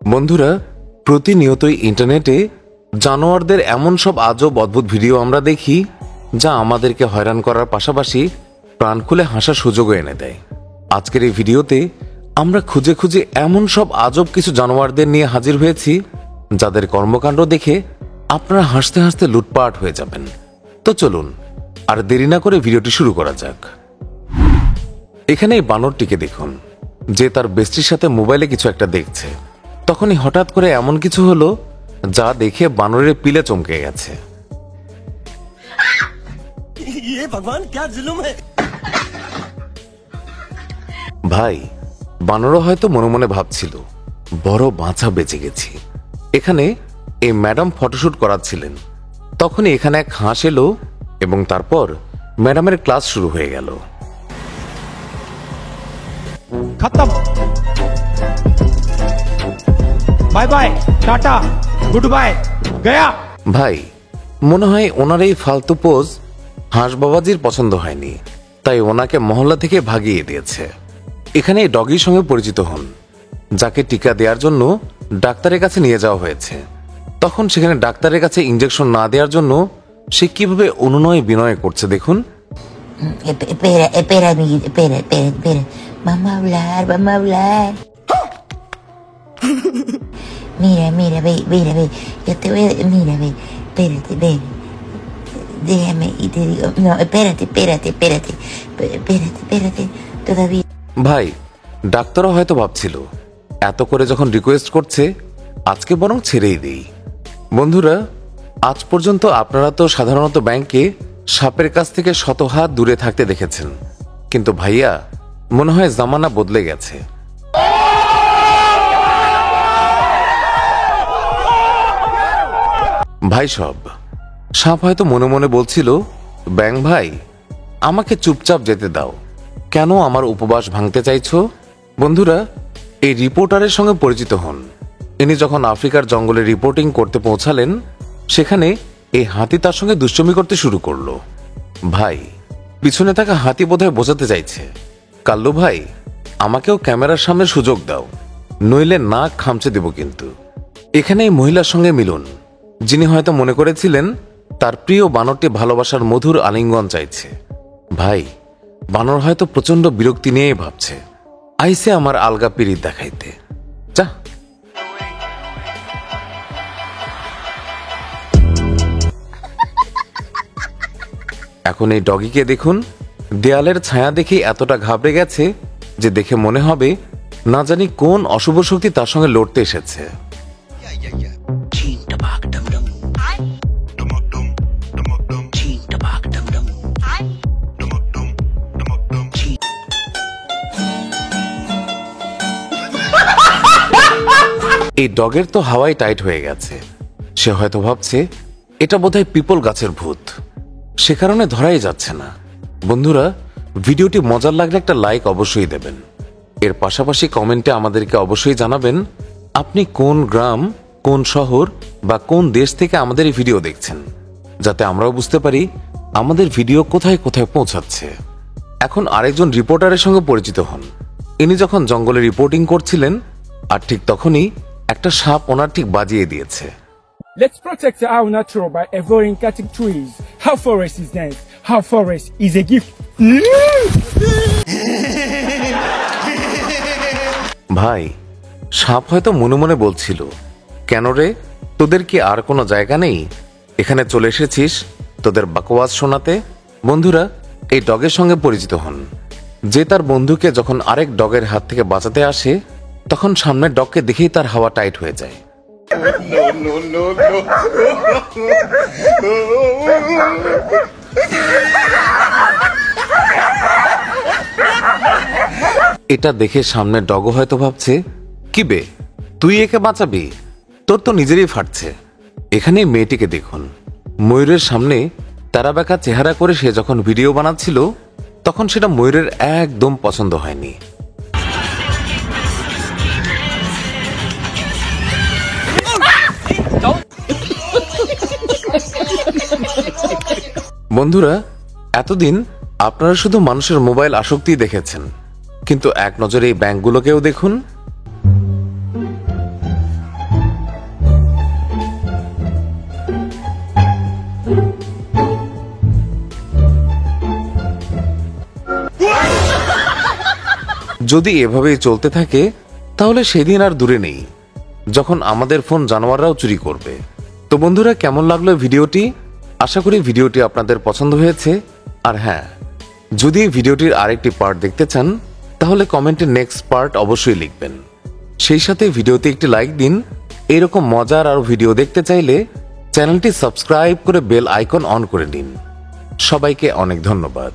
বন্ধুরা, প্রতিনিয়তই ইন্টারনেটে জানোয়ারদের এমন সব আজব অদ্ভুত ভিডিও আমরা দেখি যা আমাদেরকে হয়রান করার পাশাপাশি প্রাণ খুলে হাসার সুযোগও এনে দেয়। আজকের এই ভিডিওতে আমরা খুঁজে খুঁজে এমন সব আজব কিছু জানোয়ারদের নিয়ে হাজির হয়েছি যাদের কর্মকাণ্ড দেখে আপনারা হাসতে হাসতে লুটপাট হয়ে যাবেন। তো চলুন আর দেরি না করে ভিডিওটি শুরু করা যাক। এখানে এই বানরটিকে দেখুন, যে তার বেস্টির সাথে মোবাইলে কিছু একটা দেখছে। তখনই হঠাৎ করে এমন কিছু হলো যা দেখে বানরের পিলে চমকে গেছে। ভাই, বানরও হয়তো মনে মনে ভাবছিল, বড় বাঁচা বেঁচে গেছি। এখানে এই ম্যাডাম ফটোশুট করাচ্ছিলেন। তখনই এখানে এক হাঁস এলো এবং তারপর ম্যাডামের ক্লাস শুরু হয়ে গেল। खत्म, bye bye, tata, goodbye, गया। ভাই, মনে হয় ওনার এই ফালতু পোজ হাঁস বাবাজির পছন্দ হয়নি, তাই ওনাকে মহল্লা থেকে ভাগিয়ে দিয়েছে। এখানে এই ডগির সঙ্গে পরিচিত হন, যাকে টিকা দেওয়ার জন্য ডাক্তারের কাছে নিয়ে যাওয়া হয়েছে। তখন সেখানে ডাক্তারের কাছে ইঞ্জেকশন না দেওয়ার জন্য সে কিভাবে অনুনয় বিনয় করছে দেখুন। Espera. Vamos a hablar. Mira, ve. Yo te voy a... Mira, ve. Espérate. Déjame y te digo... No, espérate. Todavía... ভাই, ডাক্তারও হয়তো ভাবছিল, এত করে যখন রিকোয়েস্ট করছে আজকে বরং ছেড়েই দেই। বন্ধুরা, আজ পর্যন্ত আপনারা তো সাধারণত ব্যাংকে সাপের কাছ থেকে শত হাত দূরে থাকতে দেখেছেন, কিন্তু ভাইয়া মনে হয় জামানা বদলে গেছে। ভাই সব সাপ হয়তো মনে মনে বলছিল, ব্যাং ভাই আমাকে চুপচাপ যেতে দাও, কেন আমার উপবাস ভাঙতে চাইছো? বন্ধুরা, এই রিপোর্টারের সঙ্গে পরিচিত হন। ইনি যখন আফ্রিকার জঙ্গলে রিপোর্টিং করতে পৌঁছালেন, সেখানে এই হাতি তার সঙ্গে দুষ্টুমি করতে শুরু করলো। ভাই, পিছনে থাকা হাতি বোধহয় বোঝাতে চাইছে, কাল্লু ভাই আমাকেও ক্যামেরার সামনে সুযোগ দাও, নইলে নাক খামচে দেব কিন্তু। এখানে এই মহিলার সঙ্গে মিলুন, যিনি হয়তো মনে করেছিলেন তার প্রিয় বানরটি ভালোবাসার মধুর আলিঙ্গন চাইছে। ভাই, বানর হয়তো প্রচন্ড বিরক্তি নিয়েই ভাবছে, আইসে আমার আলগা পিরিত দেখাইতে যা। এখন এই ডগিকে দেখুন, দেয়ালের ছায়া দেখে এতটা ঘাবড়ে গেছে যে দেখে মনে হবে না জানি কোন অশুভ শক্তি তার সঙ্গে লড়তে এসেছে। এই ডগের তো হাওয়াই টাইট হয়ে গেছে। সে হয়তো ভাবছে এটা বোধহয় পিপল গাছের ভূত, সে কারণে ধরাই যাচ্ছে না। বন্ধুরা, ভিডিওটি মজার লাগলে একটা লাইক অবশ্যই দেবেন। এর পাশাপাশি কমেন্টে আমাদেরকে অবশ্যই জানাবেন আপনি কোন গ্রাম, কোন শহর বা কোন দেশ থেকে আমাদের এই ভিডিও দেখছেন, যাতে আমরাও বুঝতে পারি আমাদের ভিডিও কোথায় কোথায় পৌঁছাচ্ছে। এখন আরেকজন রিপোর্টারের সঙ্গে পরিচিত হন। ইনি যখন জঙ্গলে রিপোর্টিং করছিলেন, আর ঠিক তখনই একটা সাপ ওনার ঠিক বাজিয়ে দিয়েছে। Let's protect our nature by avoiding cutting trees. Our forest is nice. Our forest is a gift. ভাই, সাপ হয়তো মনে মনে বলছিল, কেন রে, তোদের কি আর কোনো জায়গা নেই? এখানে চলে এসেছিস তোদের বকওয়াস শোনাতে। বন্ধুরা, এই ডগের সঙ্গে পরিচিত হন, যে তার বন্ধুকে যখন আরেক ডগের হাত থেকে বাঁচাতে আসে, তখন সামনের ডগকে দেখেই তার হাওয়া টাইট হয়ে যায়। এটা দেখে সামনের ডগও হয়তো ভাবছে, কি বে, তুই একে বাঁচাবি? তোর তো নিজেরই ফাটছে। এখানে মেয়েটিকে দেখুন, ময়ূরের সামনে তারা বেঁকা চেহারা করে সে যখন ভিডিও বানাচ্ছিল, তখন সেটা ময়ূরের একদম পছন্দ হয়নি। বন্ধুরা, এতদিন আপনারা শুধু মানুষের মোবাইল আসক্তি দেখেছেন, কিন্তু এক নজরে এই ব্যাংকগুলোকেও দেখুন। যদি এভাবেই চলতে থাকে তাহলে সেদিন আর দূরে নেই যখন আমাদের ফোন জানোয়াররাও চুরি করবে। তো বন্ধুরা, কেমন লাগলো ভিডিওটি? আশা করি ভিডিওটি আপনাদের পছন্দ হয়েছে। আর হ্যাঁ, যদি এই ভিডিওটির আরেকটি পার্ট দেখতে চান তাহলে কমেন্টে নেক্সট পার্ট অবশ্যই লিখবেন। সেই সাথে ভিডিওতে একটি লাইক দিন। এরকম মজার আরো ভিডিও দেখতে চাইলে চ্যানেলটি সাবস্ক্রাইব করে বেল আইকন অন করে দিন। সবাইকে অনেক ধন্যবাদ।